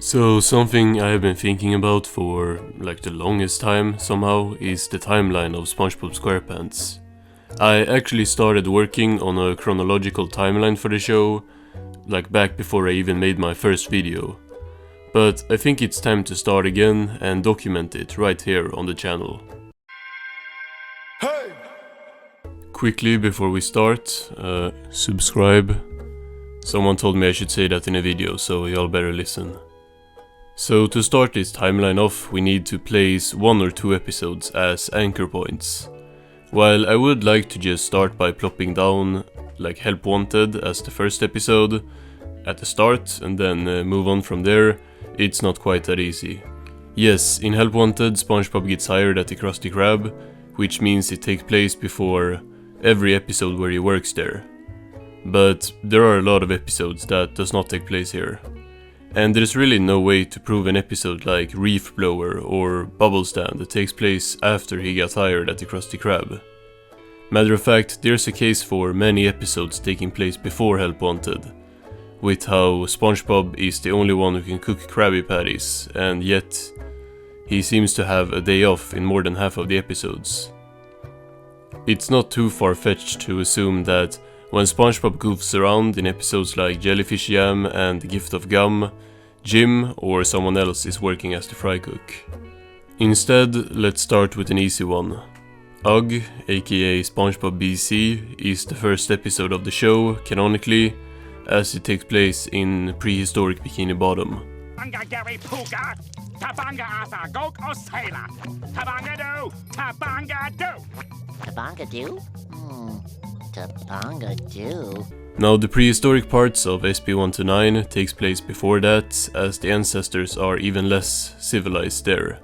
So something I have been thinking about for like the longest time somehow is the timeline of SpongeBob SquarePants. I actually started working on a chronological timeline for the show, like back before I even made my first video. But I think it's time to start again and document it right here on the channel. Hey! Quickly before we start, subscribe. Someone told me I should say that in a video, so y'all better listen. So to start this timeline off, we need to place 1 or 2 episodes as anchor points. While I would like to just start by plopping down like Help Wanted as the first episode at the start and then move on from there, it's not quite that easy. Yes, in Help Wanted, SpongeBob gets hired at the Krusty Krab, which means it takes place before every episode where he works there. But there are a lot of episodes that does not take place here. And there's really no way to prove an episode like Reef Blower or Bubble Stand that takes place after he got hired at the Krusty Krab. Matter of fact, there's a case for many episodes taking place before Help Wanted, with how SpongeBob is the only one who can cook Krabby Patties, and yet he seems to have a day off in more than half of the episodes. It's not too far-fetched to assume that when SpongeBob goofs around in episodes like Jellyfish Jam and The Gift of Gum, Jim or someone else is working as the fry cook. Instead, let's start with an easy one. Ugg, aka SpongeBob BC, is the first episode of the show, canonically, as it takes place in prehistoric Bikini Bottom. Now the prehistoric parts of SP129 takes place before that, as the ancestors are even less civilized there.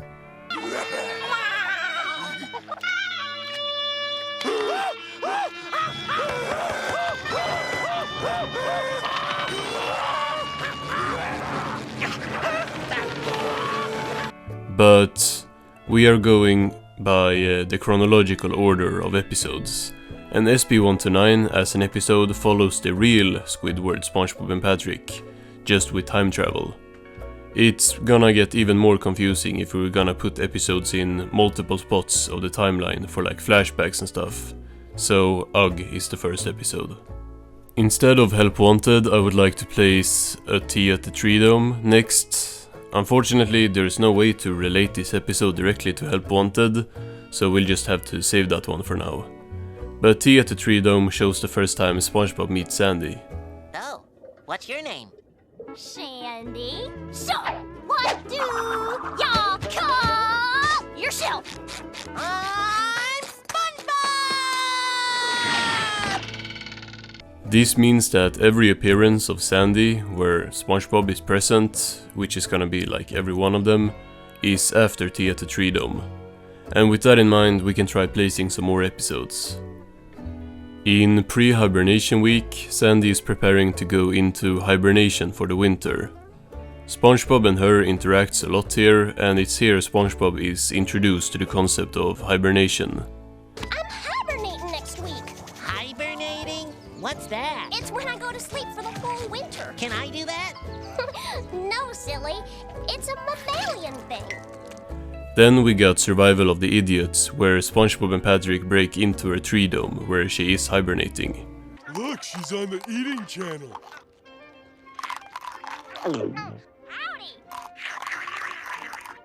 But we are going by the chronological order of episodes. And SP129 as an episode follows the real Squidward, SpongeBob and Patrick, just with time travel. It's gonna get even more confusing if we're gonna put episodes in multiple spots of the timeline for like flashbacks and stuff. So Ugg is the first episode. Instead of Help Wanted, I would like to place a Tea at the Tree Dome next. Unfortunately, there's no way to relate this episode directly to Help Wanted, so we'll just have to save that one for now. But Tea at the Tree Dome shows the first time SpongeBob meets Sandy. Oh, what's your name? Sandy. So, what do y'all call yourself? I'm SpongeBob! This means that every appearance of Sandy, where SpongeBob is present, which is gonna be like every one of them, is after Tea at the Tree Dome. And with that in mind, we can try placing some more episodes. In pre-hibernation week, Sandy is preparing to go into hibernation for the winter. SpongeBob and her interacts a lot here, and it's here SpongeBob is introduced to the concept of hibernation. I'm hibernating next week. Hibernating? What's that? It's when I go to sleep for the whole winter. Can I do that? No, silly. It's a mammalian thing. Then we got Survival of the Idiots, where SpongeBob and Patrick break into her tree dome, where she is hibernating. Look, she's on the eating channel. Howdy!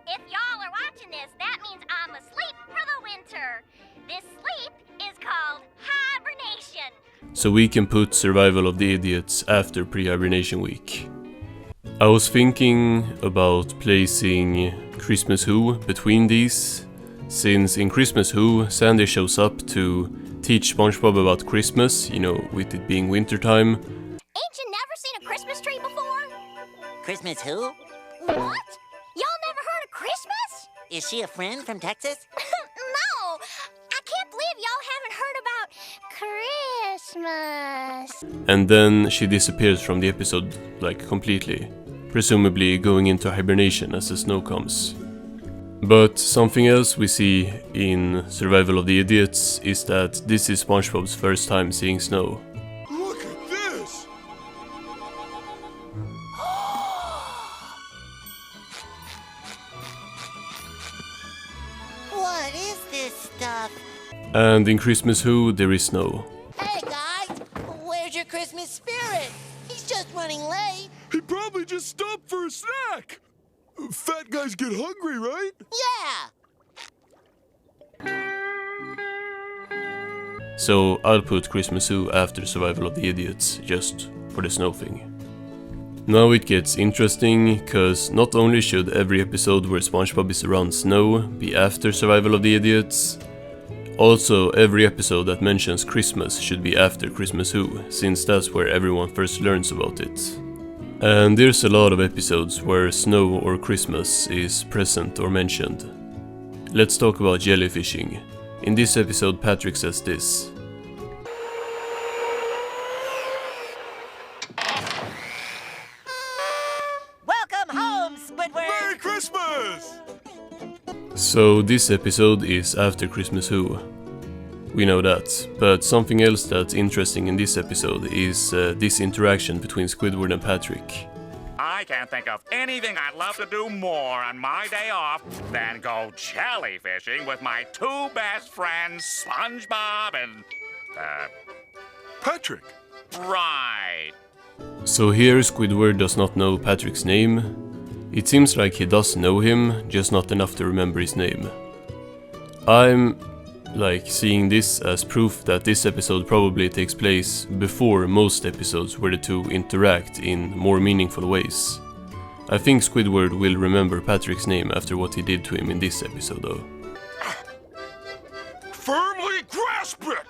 If y'all are watching this, that means I'm asleep for the winter. This sleep is called hibernation. So we can put Survival of the Idiots after pre-hibernation week. I was thinking about placing Christmas Who between these, since in Christmas Who, Sandy shows up to teach SpongeBob about Christmas, you know, with it being wintertime. Ain't you never seen a Christmas tree before? Christmas who? What? Y'all never heard of Christmas? Is she a friend from Texas? No! I can't believe y'all haven't heard about Christmas. And then she disappears from the episode, like completely, presumably going into hibernation as the snow comes. But something else we see in Survival of the Idiots is that this is SpongeBob's first time seeing snow. Look at this! stuff. And in Christmas Who, there is snow. Hey, guys! Where's your Christmas spirit? He's just running late. He probably just stopped for a snack. Fat guys get hungry, right? Yeah! So I'll put Christmas Who after Survival of the Idiots, just for the snow thing. Now it gets interesting, cause not only should every episode where Spongebob is around snow be after Survival of the Idiots, also every episode that mentions Christmas should be after Christmas Who, since that's where everyone first learns about it. And there's a lot of episodes where snow or Christmas is present or mentioned. Let's talk about jellyfishing. In this episode, Patrick says this. Welcome home, Squidward! Merry Christmas! So this episode is after Christmas Who. We know that, but something else that's interesting in this episode is this interaction between Squidward and Patrick. I can't think of anything I'd love to do more on my day off than go jellyfishing with my two best friends, SpongeBob and... Patrick. Right. So here Squidward does not know Patrick's name. It seems like he does know him, just not enough to remember his name. I'm seeing this as proof that this episode probably takes place before most episodes where the two interact in more meaningful ways. I think Squidward will remember Patrick's name after what he did to him in this episode though. Firmly grasp it!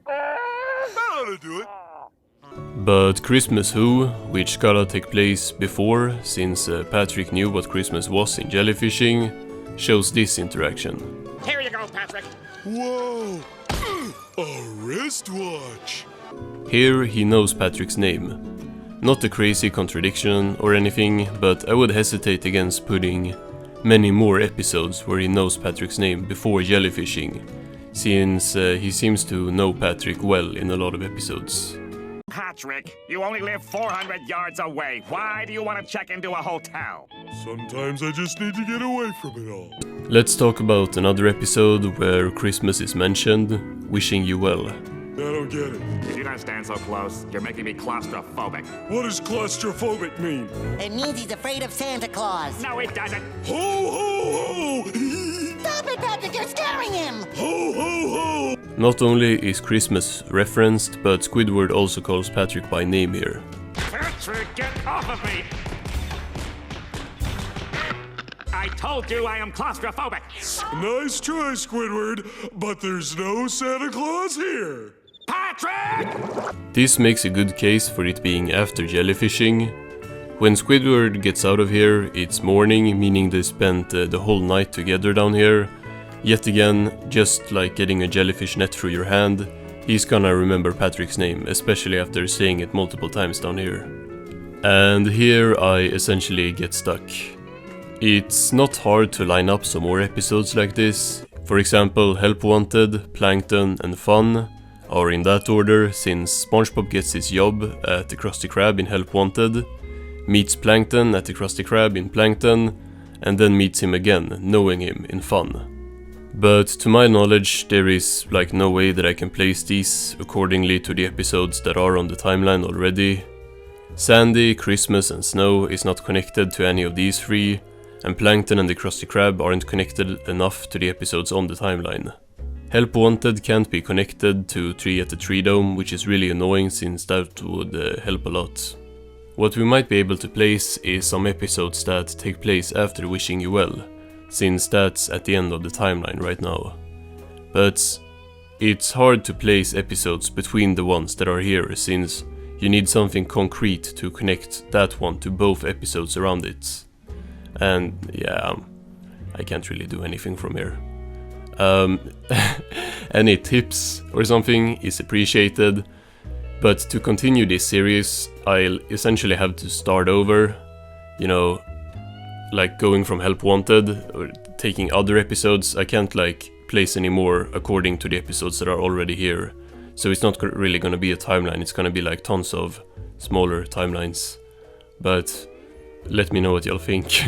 That ought to do it. But Christmas Who, which gotta take place before, since Patrick knew what Christmas was in jellyfishing, shows this interaction. Here you go, Patrick. Whoa! A wristwatch! Here he knows Patrick's name. Not a crazy contradiction or anything, but I would hesitate against putting many more episodes where he knows Patrick's name before jellyfishing, since he seems to know Patrick well in a lot of episodes. Patrick, you only live 400 yards away. Why do you want to check into a hotel? Sometimes I just need to get away from it all. Let's talk about another episode where Christmas is mentioned, Wishing You Well. I don't get it. If you don't stand so close, you're making me claustrophobic. What does claustrophobic mean? It means he's afraid of Santa Claus. No, it doesn't. Ho, ho, ho! Stop it, Patrick! You're scaring him! Ho, ho, ho! Not only is Christmas referenced, but Squidward also calls Patrick by name here. Patrick, get off of me! I told you I am claustrophobic. Nice try, Squidward, but there's no Santa Claus here. Patrick! This makes a good case for it being after jellyfishing. When Squidward gets out of here, it's morning, meaning they spent the whole night together down here. Yet again, just like getting a jellyfish net through your hand, he's gonna remember Patrick's name, especially after saying it multiple times down here. And here I essentially get stuck. It's not hard to line up some more episodes like this. For example, Help Wanted, Plankton and Fun are in that order, since Spongebob gets his job at the Krusty Krab in Help Wanted, meets Plankton at the Krusty Krab in Plankton, and then meets him again, knowing him in Fun. But to my knowledge, there is no way that I can place these accordingly to the episodes that are on the timeline already. Sandy, Christmas and Snow is not connected to any of these three, and Plankton and the Krusty Krab aren't connected enough to the episodes on the timeline. Help Wanted can't be connected to Tree at the Tree Dome, which is really annoying since that would help a lot. What we might be able to place is some episodes that take place after Wishing You Well, since that's at the end of the timeline right now. But it's hard to place episodes between the ones that are here, since you need something concrete to connect that one to both episodes around it. And yeah, I can't really do anything from here. Any tips or something is appreciated, but to continue this series, I'll essentially have to start over, going from Help Wanted or taking other episodes. I can't place any more according to the episodes that are already here. So it's not really gonna be a timeline, it's gonna be tons of smaller timelines. But let me know what y'all think.